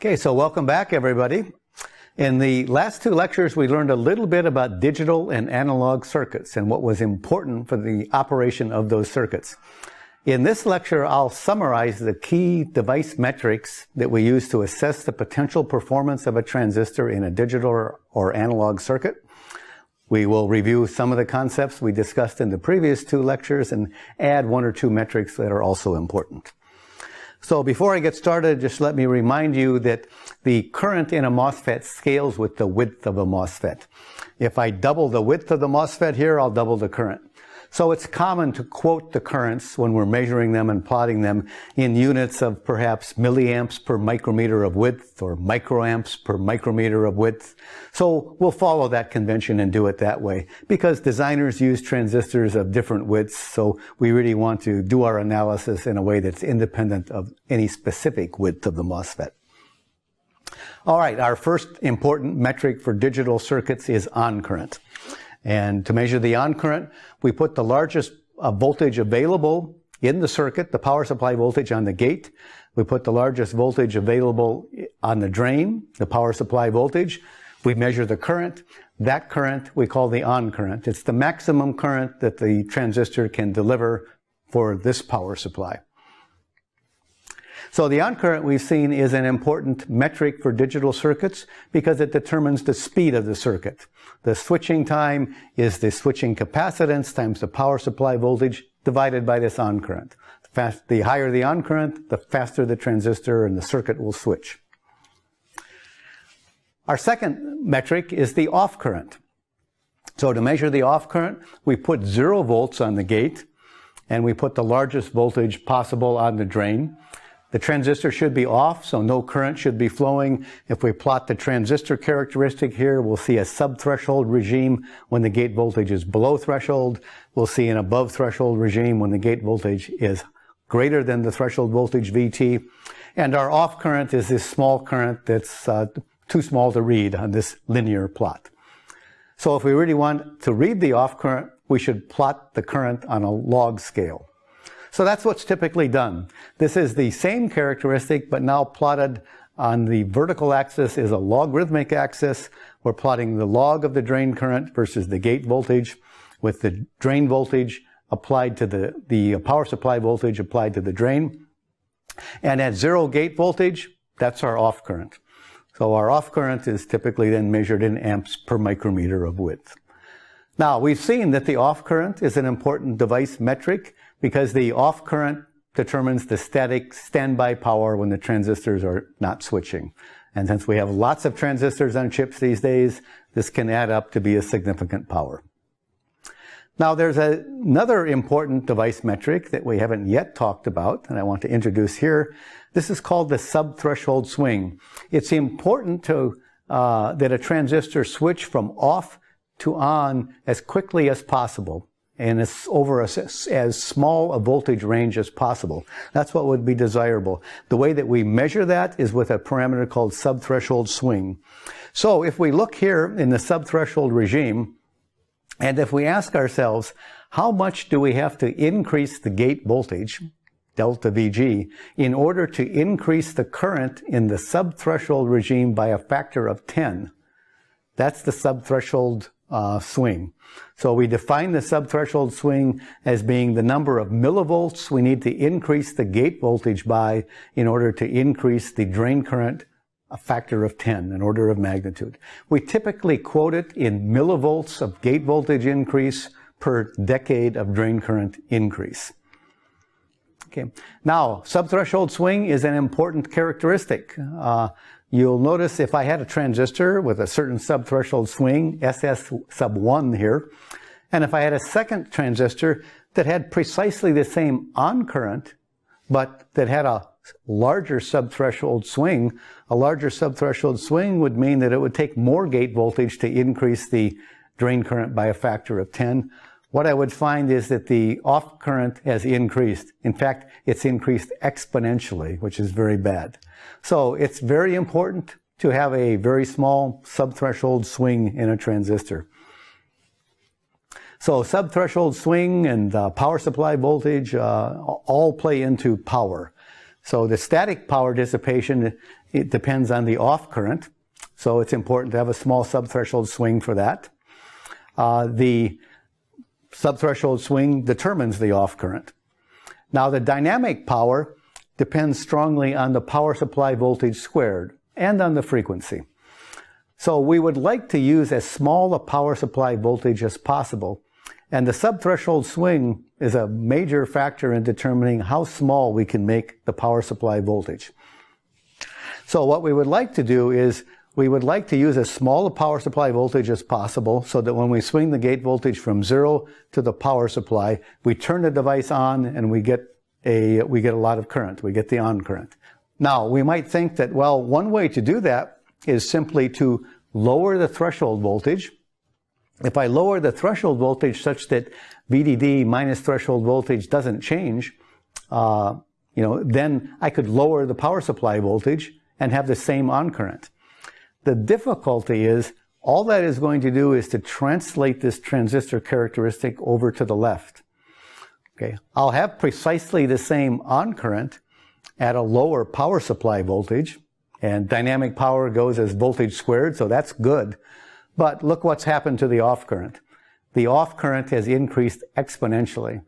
Okay, so welcome back, everybody. In the last two lectures, we learned a little bit about digital and analog circuits and what was important for the operation of those circuits. In this lecture, I'll summarize the key device metrics that we use to assess the potential performance of a transistor in a digital or analog circuit. We will review some of the concepts we discussed in the previous two lectures and add one or two metrics that are also important. So before I get started, just let me remind you that the current in a MOSFET scales with the width of a MOSFET. If I double the width of the MOSFET here, I'll double the current. So it's common to quote the currents when we're measuring them and plotting them in units of perhaps milliamps per micrometer of width or microamps per micrometer of width. So we'll follow that convention and do it that way because designers use transistors of different widths, so we really want to do our analysis in a way that's independent of any specific width of the MOSFET. All right, our first important metric for digital circuits is on current. And to measure the on current, we put the largest voltage available in the circuit, the power supply voltage on the gate. We put the largest voltage available on the drain, the power supply voltage. We measure the current. That current we call the on current. It's the maximum current that the transistor can deliver for this power supply. So the on current we've seen is an important metric for digital circuits because it determines the speed of the circuit. The switching time is the switching capacitance times the power supply voltage divided by this on current. The higher the on current, the faster the transistor and the circuit will switch. Our second metric is the off current. So to measure the off current, we put 0 volts on the gate and we put the largest voltage possible on the drain. The transistor should be off, so no current should be flowing. If we plot the transistor characteristic here, we'll see a sub-threshold regime when the gate voltage is below threshold. We'll see an above-threshold regime when the gate voltage is greater than the threshold voltage VT. And our off current is this small current that's too small to read on this linear plot. So if we really want to read the off current, we should plot the current on a log scale. So that's what's typically done. This is the same characteristic, but now plotted on the vertical axis is a logarithmic axis. We're plotting the log of the drain current versus the gate voltage with the drain voltage applied to the power supply voltage applied to the drain. And at 0 gate voltage, that's our off current. So our off current is typically then measured in amps per micrometer of width. Now, we've seen that the off current is an important device metric because the off current determines the static standby power when the transistors are not switching. And since we have lots of transistors on chips these days, this can add up to be a significant power. Now, there's another important device metric that we haven't yet talked about, and I want to introduce here. This is called the sub-threshold swing. It's important that a transistor switch from off to on as quickly as possible and over as small a voltage range as possible. That's what would be desirable. The way that we measure that is with a parameter called subthreshold swing. So if we look here in the subthreshold regime, and if we ask ourselves, how much do we have to increase the gate voltage, delta VG, in order to increase the current in the subthreshold regime by a factor of 10? That's the subthreshold swing. So we define the subthreshold swing as being the number of millivolts we need to increase the gate voltage by in order to increase the drain current a factor of 10, an order of magnitude. We typically quote it in millivolts of gate voltage increase per decade of drain current increase. Okay. Now, subthreshold swing is an important characteristic. You'll notice if I had a transistor with a certain subthreshold swing, SS sub 1 here, and if I had a second transistor that had precisely the same on current, but that had a larger subthreshold swing, a larger subthreshold swing would mean that it would take more gate voltage to increase the drain current by a factor of 10. What I would find is that the off current has increased. In fact, it's increased exponentially, which is very bad. So it's very important to have a very small subthreshold swing in a transistor. So subthreshold swing and power supply voltage all play into power. So the static power dissipation, it depends on the off current. So it's important to have a small subthreshold swing for that. The subthreshold swing determines the off current. Now the dynamic power depends strongly on the power supply voltage squared and on the frequency. So we would like to use as small a power supply voltage as possible. And the subthreshold swing is a major factor in determining how small we can make the power supply voltage. So what we would like to do is we would like to use as small a power supply voltage as possible so that when we swing the gate voltage from 0 to the power supply, we turn the device on and we get a lot of current. We get the on current. Now, we might think that, well, one way to do that is simply to lower the threshold voltage. If I lower the threshold voltage such that VDD minus threshold voltage doesn't change, then I could lower the power supply voltage and have the same on current. The difficulty is all that is going to do is to translate this transistor characteristic over to the left. Okay, I'll have precisely the same on current at a lower power supply voltage, and dynamic power goes as voltage squared, so that's good. But look what's happened to the off current. The off current has increased exponentially.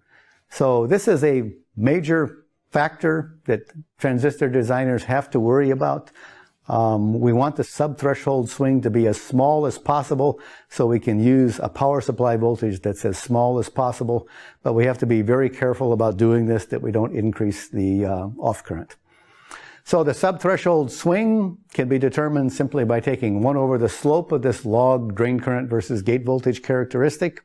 So this is a major factor that transistor designers have to worry about. We want the subthreshold swing to be as small as possible so we can use a power supply voltage that's as small as possible, but we have to be very careful about doing this that we don't increase the off current. So the subthreshold swing can be determined simply by taking 1 over the slope of this log drain current versus gate voltage characteristic.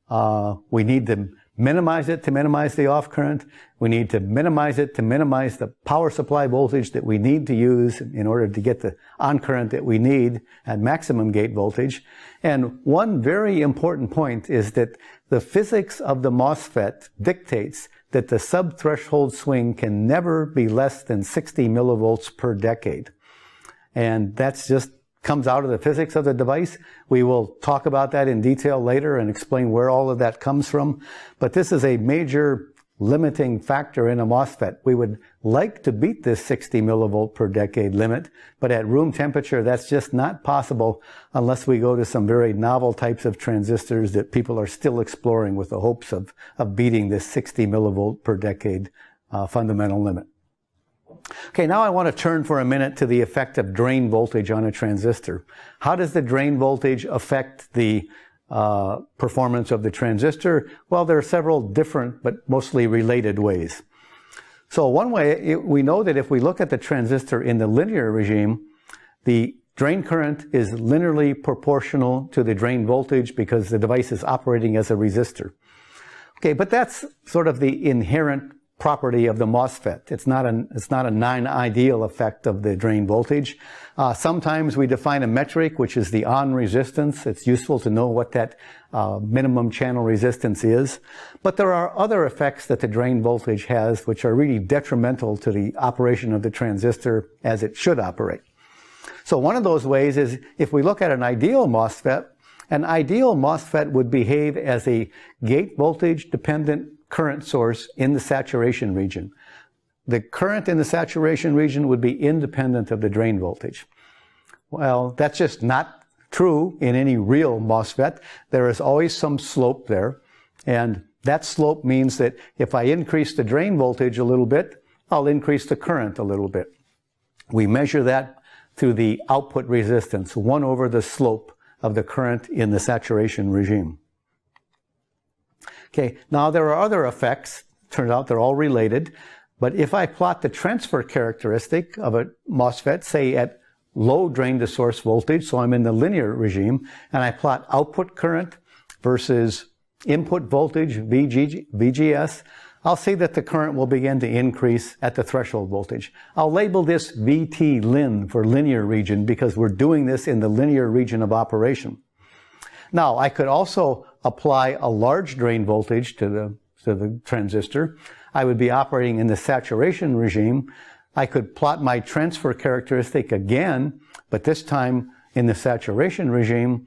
We need to minimize it to minimize the off current. We need to minimize it to minimize the power supply voltage that we need to use in order to get the on current that we need at maximum gate voltage. And one very important point is that the physics of the MOSFET dictates that the subthreshold swing can never be less than 60 millivolts per decade. And that's just comes out of the physics of the device. We will talk about that in detail later and explain where all of that comes from. But this is a major limiting factor in a MOSFET. We would like to beat this 60 millivolt per decade limit, but at room temperature, that's just not possible unless we go to some very novel types of transistors that people are still exploring with the hopes of beating this 60 millivolt per decade fundamental limit. Okay, now I want to turn for a minute to the effect of drain voltage on a transistor. How does the drain voltage affect the performance of the transistor? Well, there are several different but mostly related ways. So one way, we know that if we look at the transistor in the linear regime, the drain current is linearly proportional to the drain voltage because the device is operating as a resistor. Okay, but that's sort of the inherent property of the MOSFET. It's not a non-ideal effect of the drain voltage. Sometimes we define a metric, which is the on resistance. It's useful to know what that minimum channel resistance is. But there are other effects that the drain voltage has, which are really detrimental to the operation of the transistor as it should operate. So one of those ways is if we look at an ideal MOSFET would behave as a gate voltage dependent current source in the saturation region. The current in the saturation region would be independent of the drain voltage. Well, that's just not true in any real MOSFET. There is always some slope there, and that slope means that if I increase the drain voltage a little bit, I'll increase the current a little bit. We measure that through the output resistance, 1 over the slope of the current in the saturation regime. Okay, now there are other effects. Turns out they're all related. But if I plot the transfer characteristic of a MOSFET, say at low drain to source voltage, so I'm in the linear regime, and I plot output current versus input voltage, VGS, I'll see that the current will begin to increase at the threshold voltage. I'll label this VT lin for linear region because we're doing this in the linear region of operation. Now, I could also apply a large drain voltage to the transistor. I would be operating in the saturation regime. I could plot my transfer characteristic again, but this time in the saturation regime.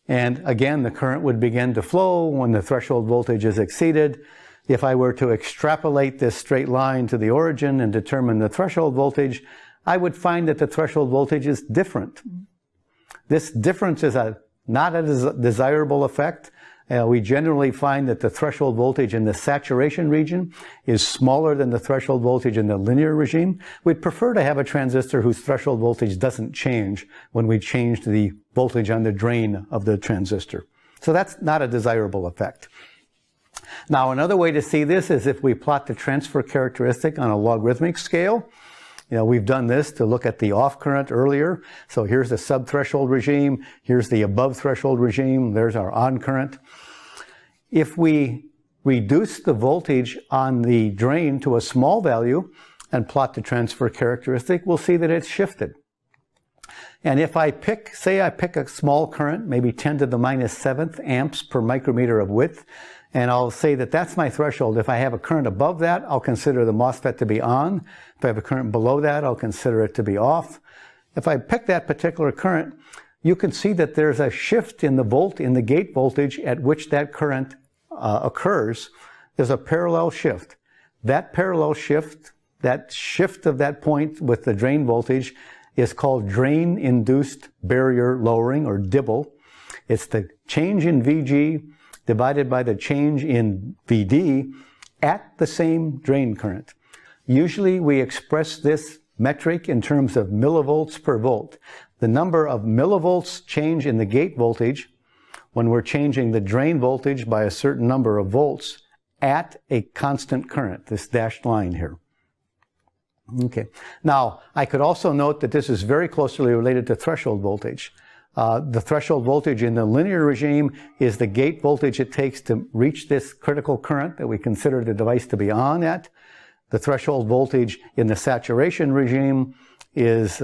And again, the current would begin to flow when the threshold voltage is exceeded. If I were to extrapolate this straight line to the origin and determine the threshold voltage, I would find that the threshold voltage is different. This difference is not a desirable effect. We generally find that the threshold voltage in the saturation region is smaller than the threshold voltage in the linear regime. We'd prefer to have a transistor whose threshold voltage doesn't change when we change the voltage on the drain of the transistor. So that's not a desirable effect. Now, another way to see this is if we plot the transfer characteristic on a logarithmic scale. We've done this to look at the off current earlier. So here's the subthreshold regime. Here's the above threshold regime. There's our on current. If we reduce the voltage on the drain to a small value and plot the transfer characteristic, we'll see that it's shifted. And if I pick a small current, maybe 10 to the minus 7th amps per micrometer of width, and I'll say that that's my threshold. If I have a current above that, I'll consider the MOSFET to be on. If I have a current below that, I'll consider it to be off. If I pick that particular current, you can see that there's a shift in the gate voltage at which that current occurs. There's a parallel shift. That parallel shift, that shift of that point with the drain voltage, is called drain-induced barrier lowering, or DIBBLE. It's the change in VG divided by the change in VD at the same drain current. Usually we express this metric in terms of millivolts per volt. The number of millivolts change in the gate voltage when we're changing the drain voltage by a certain number of volts at a constant current, this dashed line here. Okay. Now, I could also note that this is very closely related to threshold voltage. The threshold voltage in the linear regime is the gate voltage it takes to reach this critical current that we consider the device to be on at. The threshold voltage in the saturation regime is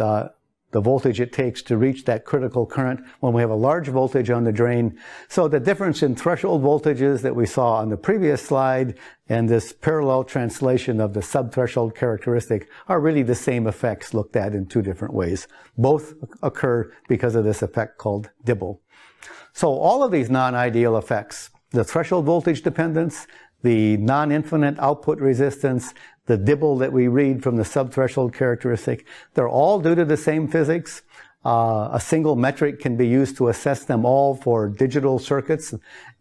the voltage it takes to reach that critical current when we have a large voltage on the drain. So the difference in threshold voltages that we saw on the previous slide and this parallel translation of the subthreshold characteristic are really the same effects looked at in two different ways. Both occur because of this effect called DIBBLE. So all of these non-ideal effects, the threshold voltage dependence, the non-infinite output resistance, the DIBBLE that we read from the subthreshold characteristic, they're all due to the same physics. A single metric can be used to assess them all for digital circuits,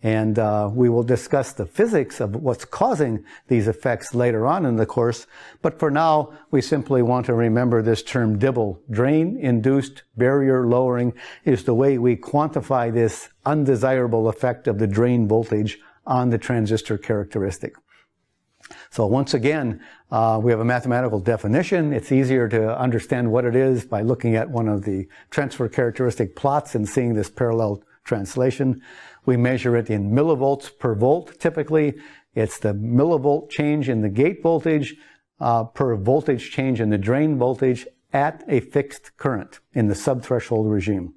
and we will discuss the physics of what's causing these effects later on in the course. But for now, we simply want to remember this term DIBBLE. Drain-induced barrier lowering is the way we quantify this undesirable effect of the drain voltage on the transistor characteristic. So once again, we have a mathematical definition. It's easier to understand what it is by looking at one of the transfer characteristic plots and seeing this parallel translation. We measure it in millivolts per volt. Typically, it's the millivolt change in the gate voltage per voltage change in the drain voltage at a fixed current in the subthreshold regime.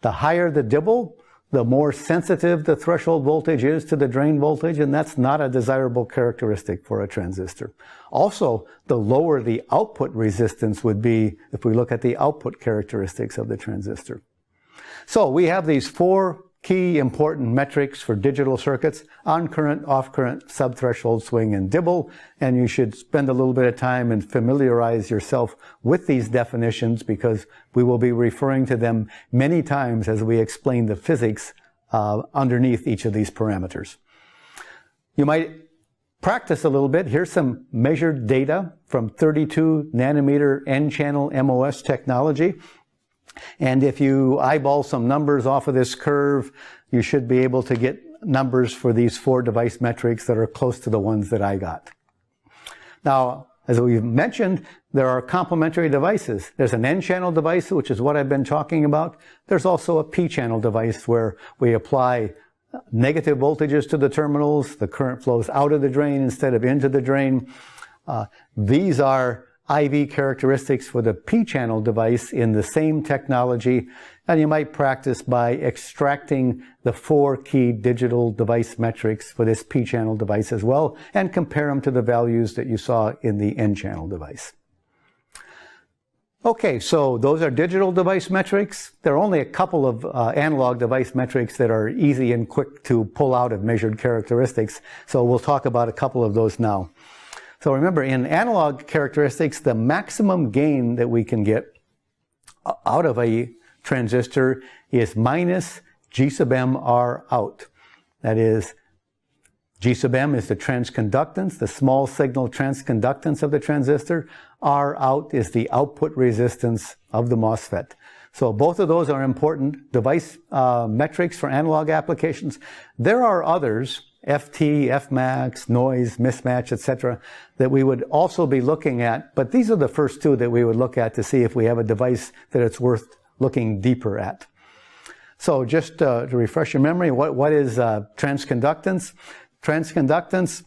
The higher the DIBBLE, the more sensitive the threshold voltage is to the drain voltage, and that's not a desirable characteristic for a transistor. Also, the lower the output resistance would be if we look at the output characteristics of the transistor. So we have these four key important metrics for digital circuits: on current, off current, subthreshold swing, and DIBBLE. And you should spend a little bit of time and familiarize yourself with these definitions, because we will be referring to them many times as we explain the physics underneath each of these parameters. You might practice a little bit. Here's some measured data from 32 nanometer N-channel MOS technology. And if you eyeball some numbers off of this curve, you should be able to get numbers for these four device metrics that are close to the ones that I got. Now, as we've mentioned, there are complementary devices. There's an N-channel device, which is what I've been talking about. There's also a P-channel device where we apply negative voltages to the terminals. The current flows out of the drain instead of into the drain. These are IV characteristics for the P-channel device in the same technology, and you might practice by extracting the four key digital device metrics for this P-channel device as well, and compare them to the values that you saw in the N-channel device. Okay, so those are digital device metrics. There are only a couple of analog device metrics that are easy and quick to pull out of measured characteristics. So we'll talk about a couple of those now. So remember, in analog characteristics, the maximum gain that we can get out of a transistor is minus G sub m R out. That is, G sub m is the transconductance, the small signal transconductance of the transistor. R out is the output resistance of the MOSFET. So both of those are important device metrics for analog applications. There are others, FT, Fmax, noise, mismatch, etc., that we would also be looking at, but these are the first two that we would look at to see if we have a device that it's worth looking deeper at. So just to refresh your memory, what is transconductance? Transconductance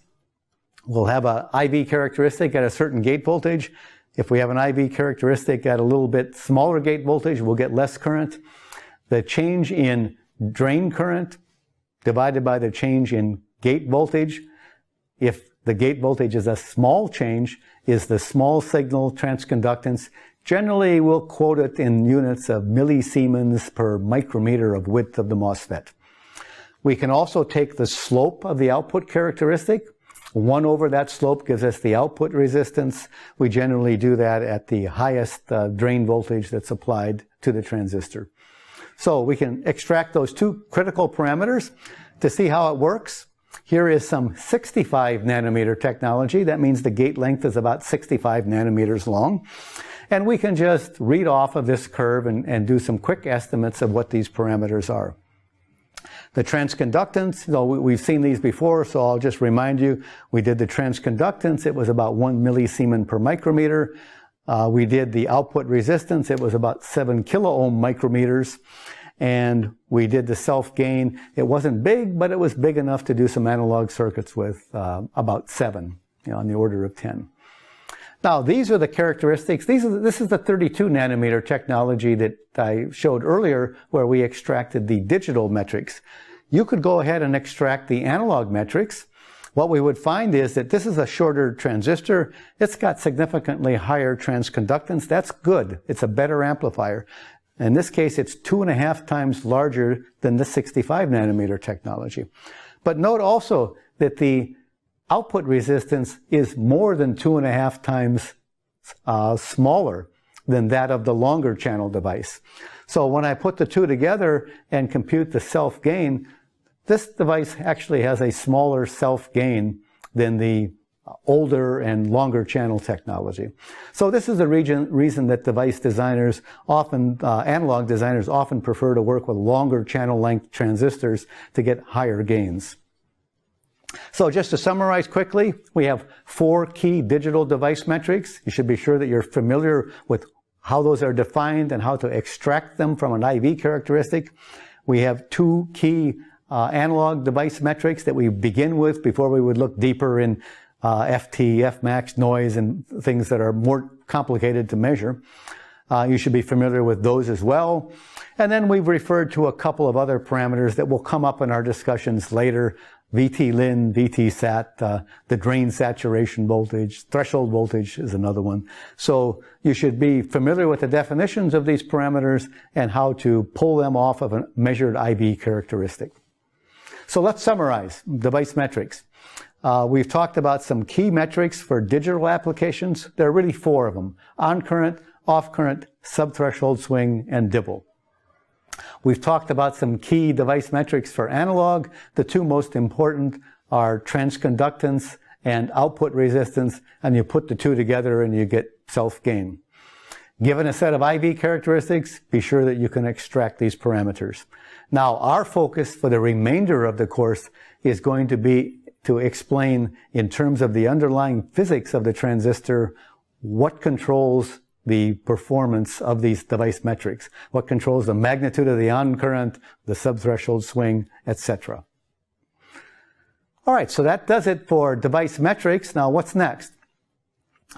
will have an IV characteristic at a certain gate voltage. If we have an IV characteristic at a little bit smaller gate voltage, we'll get less current. The change in drain current divided by the change in gate voltage, if the gate voltage is a small change, is the small signal transconductance. Generally, we'll quote it in units of millisiemens per micrometer of width of the MOSFET. We can also take the slope of the output characteristic. 1 over that slope gives us the output resistance. We generally do that at the highest drain voltage that's applied to the transistor. So we can extract those two critical parameters to see how it works. Here is some 65 nanometer technology. That means the gate length is about 65 nanometers long. And we can just read off of this curve and do some quick estimates of what these parameters are. The transconductance, we've seen these before, so I'll just remind you, we did the transconductance, it was about 1 millisiemen per micrometer. We did the output resistance, it was about 7 kilo ohm micrometers. And we did the self-gain. It wasn't big, but it was big enough to do some analog circuits with about 7, on the order of 10. Now, these are the characteristics. This is the 32 nanometer technology that I showed earlier, where we extracted the digital metrics. You could go ahead and extract the analog metrics. What we would find is that this is a shorter transistor. It's got significantly higher transconductance. That's good. It's a better amplifier. In this case, it's 2.5 times larger than the 65 nanometer technology. But note also that the output resistance is more than 2.5 times smaller than that of the longer channel device. So when I put the two together and compute the self-gain, this device actually has a smaller self-gain than the older and longer channel technology. So this is the reason that device designers often, analog designers often prefer to work with longer channel length transistors to get higher gains. So just to summarize quickly, we have 4 key digital device metrics. You should be sure that you're familiar with how those are defined and how to extract them from an IV characteristic. We have 2 key analog device metrics that we begin with before we would look deeper in FT, Fmax, noise, and things that are more complicated to measure. You should be familiar with those as well. And then we've referred to a couple of other parameters that will come up in our discussions later. VT-lin, VT-sat, the drain saturation voltage, threshold voltage is another one. So you should be familiar with the definitions of these parameters and how to pull them off of a measured IV characteristic. So let's summarize device metrics. We've talked about some key metrics for digital applications. There are really 4 of them: on current, off current, subthreshold swing, and dibble. We've talked about some key device metrics for analog. The 2 most important are transconductance and output resistance, and you put the 2 together and you get self-gain. Given a set of IV characteristics, be sure that you can extract these parameters. Now, our focus for the remainder of the course is going to be to explain, in terms of the underlying physics of the transistor, what controls the performance of these device metrics, what controls the magnitude of the on current, the subthreshold swing, etc. All right, so that does it for device metrics. Now, what's next?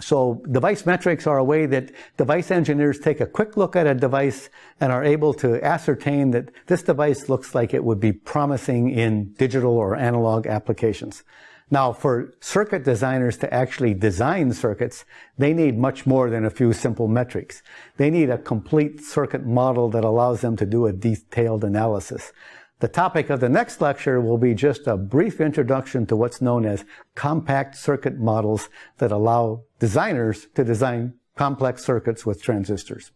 So device metrics are a way that device engineers take a quick look at a device and are able to ascertain that this device looks like it would be promising in digital or analog applications. Now, for circuit designers to actually design circuits, they need much more than a few simple metrics. They need a complete circuit model that allows them to do a detailed analysis. The topic of the next lecture will be just a brief introduction to what's known as compact circuit models that allow designers to design complex circuits with transistors.